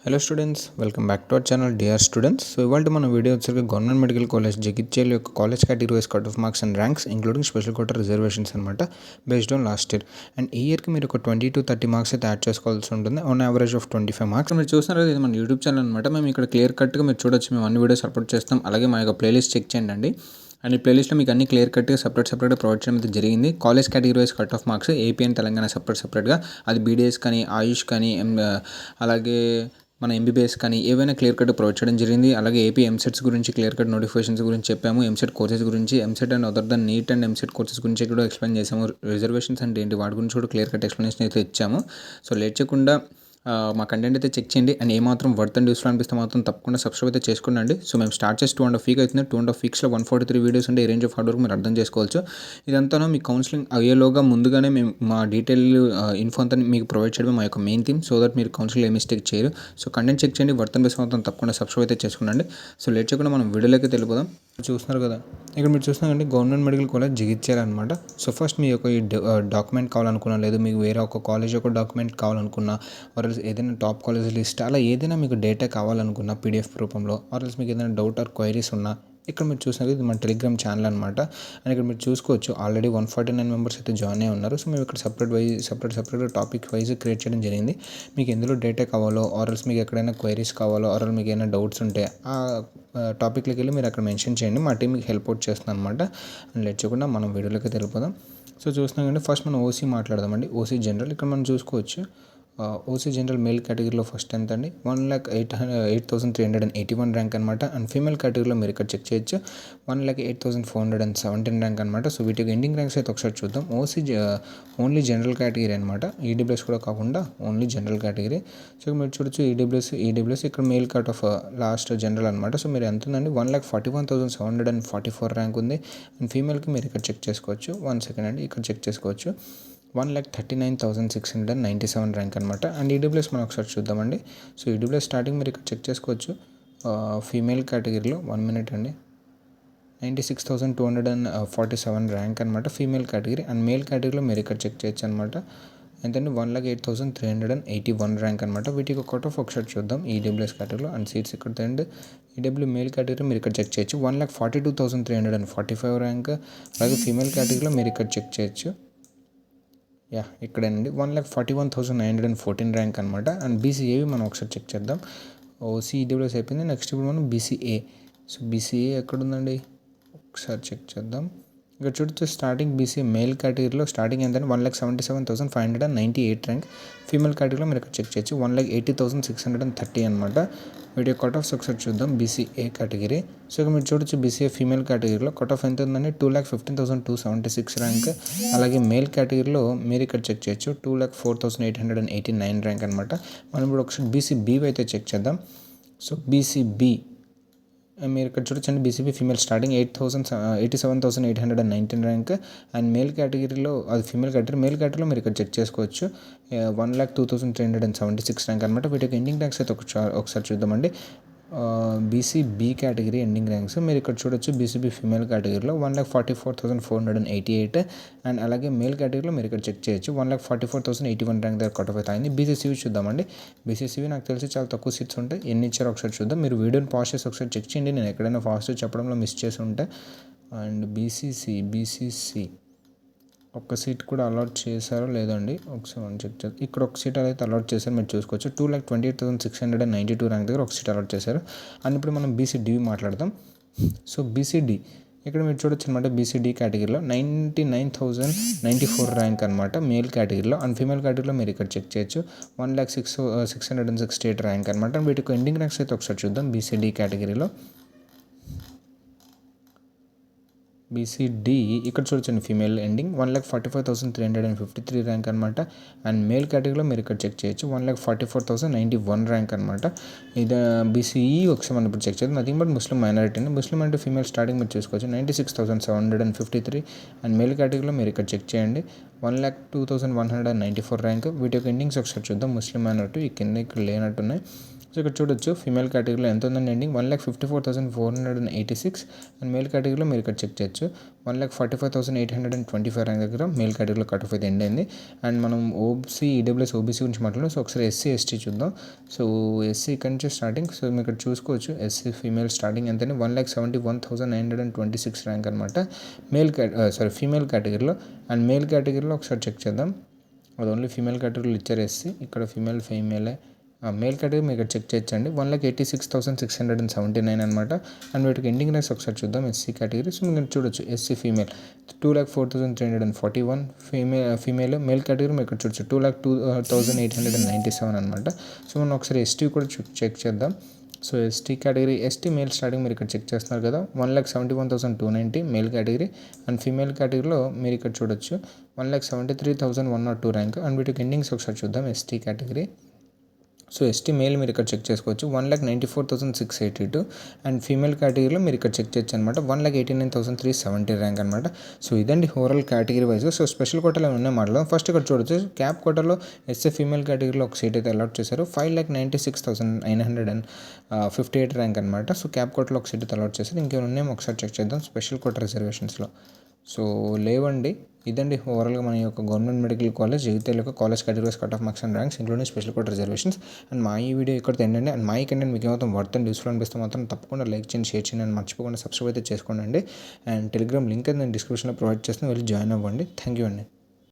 Hello students, welcome back to our channel dear students. So ఇవాళ మన video వచ్చేసరికి government medical college Jagtial యొక్క college category wise cut off marks and ranks including special quota reservations అనమాట, based on last year. And ఈ ఇయర్కి మీరు ఒక 20 to 30 marks అయితే యాడ్ చేసుకోవాల్సి ఉంటుంది, ఆన్ యావరేజ్ ఆఫ్ 25 మార్క్స్. మీరు చూస్తున్నారు కదా, ఇది మన యూట్యూబ్ ఛానల్ అనమాట. మేము ఇక్కడ క్లియర్ కట్గా మీరు చూడొచ్చు, మేము అన్ని వీడియోస్ అప్లోడ్ చేస్తాం. అలాగే మా యొక్క ప్లేలిస్ట్ చెక్ చేయండి. అండ్ ఈ ప్లేలిస్ట్లో మీకు అన్ని క్లియర్ కట్గా సపరేట్గా ప్రొవైడ్ చేయడం అయితే జరిగింది. College category wise cut off marks AP and Telangana సపరేట్గా, అది బీడీఎస్ కానీ, ఆయుష్ కానీ, అలాగే మన ఎంబీబీఎస్ కానీ ఏవైనా క్లియర్ కట్ ప్రొవైడ్ చేయడం జరిగింది. అలాగే ఏపీ ఎంసెట్స్ గురించి క్లియర్ కట్ నోటిఫికేషన్స్ గురించి చెప్పాము, ఎంసెట్ కోర్సెస్ గురించి, EAMCET and other than NEET and EAMCET courses గురించి కూడా ఎక్స్ప్లెయిన్ చేసాము. రిజర్వేషన్స్ అంటే ఏంటి, వాటి గురించి కూడా క్లియర్ కట్ ఎక్స్ప్లెనేషన్ అయితే ఇచ్చాము. సో లేట్ చేయకుండా మా కంటెంట్ అయితే చెక్ చేయండి. అండ్ ఏమాత్రం వర్త్ అండ్ యూస్ఫుల్ అనిపిస్తే మాత్రం తప్పకుండా సబ్స్క్రైబ్ అయితే చేసుకోండి. సో మేము స్టార్ట్ చేసి 2.5 వీక్ అవుతుంది. 2.5 వీక్స్లో 143 వీడియోస్ ఉంటే ఈ రేంజ్ ఆఫ్ హార్డ్ వర్క్ మీరు అర్థం చేసుకోవచ్చు. ఇదంతా మీ కౌన్సిలింగ్ అయ్యేలోగా ముందుగానే మేము మా డీటెయిల్ ఇన్ఫో అంతా మీకు ప్రొవైడ్ చేయడం మా యొక్క మెయిన్ థీమ్, సో దట్ మీరు కౌన్సిలింగ్ ఏ మిస్టేక్ చేయరు. సో కంటెంట్ చెక్ చేయండి, వర్త్ అండ్ బేస్ మాత్రం తప్పకుండా సబ్స్క్రైబ్ అయితే చేసుకోండి. సో లేట్ చేయకుండా మనం వీడియోలోకి వెళ్ళిపోదాం. చూస్తున్నారు కదా, ఇక్కడ మీరు చూస్తున్నారండి గవర్నమెంట్ మెడికల్ కాలేజ్ జగిత్యాల అనమాట. సో ఫస్ట్ మీ యొక్క ఈ డాక్యుమెంట్ కావాలనుకున్నా, లేదు మీకు వేరే ఒక కాలేజ్ యొక్క డాక్యుమెంట్ కావాలనుకున్నా, ఆర్ఎల్స్ ఏదైనా టాప్ కాలేజ్ లిస్ట్ అలా ఏదైనా మీకు డేటా కావాలనుకున్నా పీడిఎఫ్ రూపంలో, ఆర్ఎల్స్ మీకు ఏదైనా డౌట్ ఆర్ క్వైరీస్ ఉన్నా, ఇక్కడ మీరు చూసినది ఇది మన టెలిగ్రామ్ ఛానల్ అనమాట. అండ్ ఇక్కడ మీరు చూసుకోవచ్చు ఆల్రెడీ 149 మెంబర్స్ అయితే జాయిన్ అయ్యి ఉన్నారు. సో మేము ఇక్కడ సపరేట్గా టాపిక్ వైజ్ క్రియేట్ చేయడం జరిగింది. మీకు ఎందులో డేటా కావాలో, ఆర్ఎల్స్ మీకు ఎక్కడైనా క్వైరీస్ కావాలో, ఆర్ఎల్ మీకు ఏమైనా డౌట్స్ ఉంటే ఆ టాపిక్లోకి వెళ్ళి మీరు అక్కడ మెన్షన్ చేయండి, మా టీం మీకు హెల్ప్ అవుట్ చేస్తుంది అనమాట. అండ్ లేట్ చేయకుండా మనం వీడియోలోకి వెళ్ళిపోదాం. సో చూస్తున్నాం కంటే ఫస్ట్ మనం ఓసీ మాట్లాడదామండి. ఓసీ జనరల్ ఇక్కడ మనం చూసుకోవచ్చు. ఓసీ జనరల్ మేల్ కేటగిరీలో ఫస్ట్ ఎంత అండి, 1,08,381 ర్యాంక్ అనమాట. అండ్ ఫీమేల్ కేటగిరీలో మీరు ఇక్కడ చెక్ చేయొచ్చు, 1,08,417 ర్యాంక్ అనమాట. సో వీటికి ఎండింగ్ ర్యాంక్స్ అయితే ఒకసారి చూద్దాం. ఓసీ ఓన్లీ జనరల్ కేటగిరీ అనమాట, ఈడబ్ల్యూఎస్ కూడా కాకుండా ఓన్లీ జనరల్ కేటగిరీ. సో మీరు చూడొచ్చు ఈడబ్ల్యూఎస్ ఇక్కడ male cut off last general అనమాట. సో మీరు ఎంత ఉందండి, 1,41,744 ర్యాంక్ ఉంది. అండ్ ఫీమేల్కి మీరు ఇక్కడ చెక్ చేసుకోవచ్చు. 1 సెకండ్ అండి, ఇక్కడ చెక్ చేసుకోవచ్చు, 1,39,697 ర్యాంక్ అనమాట. అండ్ ఈడబ్ల్యూఎస్ మనం ఒకసారి చూద్దామండి. సో ఈడబ్ల్యూఎస్ స్టార్టింగ్ మీరు ఇక్కడ చెక్ చేసుకోవచ్చు. ఫీమేల్ కేటగిరీలో 1 మినిట్ అండి, 96,247 ర్యాంక్ అనమాట ఫీమేల్ కేటగిరీ. అండ్ మేల్ కేటగిరీలో మీరు ఇక్కడ చెక్ చేయొచ్చు అనమాట. ఎంతండి, 1,08,381 ర్యాంక్ అనమాట. వీటికి కట్ ఆఫ్ ఒకసారి చూద్దాం ఈడబ్ల్యూఎస్ కేటగిరీలో. అండ్ సీట్స్ ఇక్కడ అండ్ ఈడబ్ల్యూ మేల్ కేటగిరీ మీరు ఇక్కడ చెక్ చేయొచ్చు, 1,42,345 ర్యాంక్. అలాగే ఫీమేల్ కేటగిరీలో మీరు ఇక్కడ చెక్ చేయొచ్చు, ఇక్కడేనండి, 1,41,914 ర్యాంక్ అనమాట. అండ్ బీసీఏవి మనం ఒకసారి చెక్ చేద్దాం. ఓసీ ఈడబ్ల్యూఎస్ అయిపోయింది, నెక్స్ట్ ఇప్పుడు మనం బీసీఏ. సో బీసీఏ ఎక్కడుందండి, ఒకసారి చెక్ చేద్దాం. ఇక్కడ చూడొచ్చు స్టార్టింగ్ బీసీ మేల్ కేటగిరీలో స్టార్టింగ్ ఎంత, 1,77,598 ర్యాంక్. ఫీమేల్ కేటగిరీలో మీరు ఇక్కడ చెక్ చేయొచ్చు, 1,80,630 అనమాట. వీడియో కట్ ఆఫ్స్ ఒకసారి చూద్దాం బీసీఏ కేటగిరీ. సో ఇక్కడ మీరు చూడొచ్చు బీసీఏ ఫీమేల్ కేటగిరీలో కట్ ఆఫ్ ఎంత ఉందండి, 2,15,276 ర్యాంక్. అలాగే మేల్ కేటగిరీలో మీరు ఇక్కడ చెక్ చేయొచ్చు, 2,04,889 ర్యాంక్ అనమాట. మనం ఇప్పుడు ఒకసారి బీసీబీ అయితే చెక్ చేద్దాం. సో బీసీబీ మీరు ఇక్కడ చూడొచ్చండి, BCB female starting 87,819 rank. And male కేటగిరీలో అది ఫీమేల్ కేటగిరీ, మేల్ కేటగిరీలో మీరు ఇక్కడ చెక్ చేసుకోవచ్చు, 1,02,376 ర్యాంక్ అనమాట. వీటికి ఎండింగ్ ర్యాంక్స్ అయితే ఒకసారి చూద్దామండి. బీసీబీ కేటగిరీ ఎండింగ్ ర్యాంక్స్ మీరు ఇక్కడ చూడొచ్చు, బీసీబీ ఫీమేల్ కేటగిరీలో 1,44,488. అండ్ అలాగే మేల్ కేటగిరీలో మీరు ఇక్కడ చెక్ చేయొచ్చు, 1,44,081 ర్యాంక్ దగ్గర కట్ ఆఫ్ అయితే అయింది. బీసీసీవీ చూద్దామండి. బీసీసీవీ నాకు తెలిసి చాలా తక్కువ సీట్స్ ఉంటాయి, ఎన్ని ఇచ్చారో ఒకసారి చూద్దాం. మీరు వీడియోని పాజ్ చేసి ఒకసారి చెక్ చేయండి, నేను ఎక్కడైనా ఫాస్ట్ చెప్పడంలో మిస్ చేసి ఉంటే. అండ్ బీసీసీ ఒక్క సీట్ కూడా అలాట్ చేశారో లేదండి, ఒకసారి మనం చెక్ చేద్దాం. ఇక్కడ ఒక సీట్ అయితే అలాట్ చేశారు, మీరు చూసుకోవచ్చు, 2,28,692 ర్యాంక్ దగ్గర ఒక సీట్ అలాట్ చేశారు. అండ్ ఇప్పుడు మనం బీసీడీ మాట్లాడదాం. సో బీసీడీ ఇక్కడ మీరు చూడొచ్చు అనమాట, బీసీడీ కేటగిరీలో 99,094 ర్యాంక్ అనమాట మేల్ కేటగిరీలో. అండ్ ఫీమేల్ కేటగిరీలో మీరు ఇక్కడ చెక్ చేయొచ్చు, 1,06,668 ర్యాంక్ అనమాట. వీటికి ఎండింగ్ ర్యాంక్స్ అయితే ఒకసారి చూద్దాం. బీసీడీ కేటగిరీలో బీసీడీ ఇక్కడ చూడొచ్చండి, ఫీమేల్ ఎండింగ్ 1,45,353 ర్యాంక్ అనమాట. అండ్ మేల్ కేటగిరీలో మీరు ఇక్కడ చెక్ చేయొచ్చు, 1,44,091 ర్యాంక్ అనమాట. ఇది బీసీఈ ఒకసారి మనం ఇప్పుడు చెక్ చేద్దాం. నథింగ్ బట్ ముస్లిం మైనారిటీ అండి. ముస్లిం అంటే ఫీమేల్ స్టార్టింగ్ మీరు చూసుకోవచ్చు, 96,753. అండ్ మేల్ కేటగిరీలో మీరు ఇక్కడ చెక్ చేయండి, 1,02,194 ర్యాంక్. వీటి యొక్క ఎండింగ్స్ ఒకసారి చూద్దాం. ముస్లిం మైనారిటీ ఈ కింద ఇక్కడ లేనట్టున్నాయి. సో ఇక్కడ చూడొచ్చు ఫీమేల్ కేటగిరీలో ఎంత ఉందండి ఎండింగ్ 1,54,486 అండ్ మేల్ కేటగిరీలో మీరు ఇక్కడ చెక్ చేయొచ్చు 1,45,825 ర్యాంక్ దగ్గర మేల్ కేటగిరీలో కట్ ఆఫ్ అయితే ఎండ్ అయింది. అండ్ మనం ఈడబ్ల్యూఎస్ ఓబీసీ గురించి మాట్లాడడం. సో ఒకసారి ఎస్సీ చూద్దాం. సో ఎస్సీ ఇక్కడ నుంచి స్టార్టింగ్, సో మీరు ఇక్కడ చూసుకోవచ్చు ఎస్సీ ఫీమేల్ స్టార్టింగ్ ఎంతని 1,71,926 ర్యాంక్ అనమాట ఫీమేల్ కేటగిరీలో. అండ్ మేల్ కేటగిరీలో ఒకసారి చెక్ చేద్దాం. అది ఓన్లీ ఫీమేల్ కేటగిరీలో ఇచ్చారు ఎస్సీ, ఇక్కడ ఫీమేలే. మేల్ కేటగిరీ మీరు ఇక్కడ చెక్ చేయొచ్చండి 1,86,679 అనమాట. అండ్ వీటికి ఎండింగ్ ర్యాంక్స్ ఒకసారి చూద్దాం. ఎస్సీ కేటగిరీ, సో మీరు చూడొచ్చు SC female 2,04,341 female. Male category మీరు ఇక్కడ చూడొచ్చు 2,02,897 అనమాట. సో మనం ఒకసారి ఎస్టీ కూడా చెక్ చేద్దాం. So ST category, ST male starting మీరు ఇక్కడ చెక్ చేస్తున్నారు కదా 1,71,290 మేల్ కేటగిరీ. అండ్ ఫీమేల్ కేటగిరీలో మీరు ఇక్కడ చూడొచ్చు 1,73,102 ర్యాంక్. అండ్ వీటికి ఎండింగ్స్ ఒకసారి చూద్దాం. ST category, so ST male మీరు ఇక్కడ చెక్ చేసుకోవచ్చు 1,94,682 అండ్ ఫీమేల్ కేటగిరీలో మీరు ఇక్కడ చెక్ చేయొచ్చు అనమాట 1,89,370 ర్యాంక్ అనమాట. సో ఇదండి overall category wise. So special కోటాలో ఉన్నాయి మాటలు. ఫస్ట్ ఇక్కడ చూడొచ్చు క్యాప్ కోటాలో ఎస్సీ ఫీమేల్ కేటగిరీలో ఒక సీట్ అయితే అలాట్ చేశారు 5,96,958 ర్యాంక్ అనమాట. సో క్యాప్ కోటాలో ఒక సీట్ అయితే అలాట్ చేశారు. ఇంకేమైనా ఉన్నాయో ఒకసారి చెక్ చేద్దాం స్పెషల్ కోటా రిజర్వేషన్స్లో. సో లేవండి. ఇదండి ఓవరాల్గా మన యొక్క గవర్నమెంట్ మెడికల్ కాలేజ్ జగిత్యాల యొక్క college categories cut off marks and ranks including special quota reservations. And మా ఈ వీడియో ఇక్కడ ఏంటంటే అండ్ మా ఈ కంటెంట్ మీకు ఏమైనా వర్త్ అండ్ యూస్ఫుల్ అనిపిస్తే మాత్రం తప్పకుండా లైక్ చేయండి, షేర్ చేయండి, అండ్ మర్చిపోకుండా సబ్స్క్రైబ్ అయితే చేసుకోండి. అండ్ టెలిగ్రామ్ లింక్ అయితే నేను డిస్క్రిప్షన్లో ప్రొవైడ్ చేస్తాను, వెళ్ళి జాయిన్ అవ్వండి. థ్యాంక్ యూ అండి.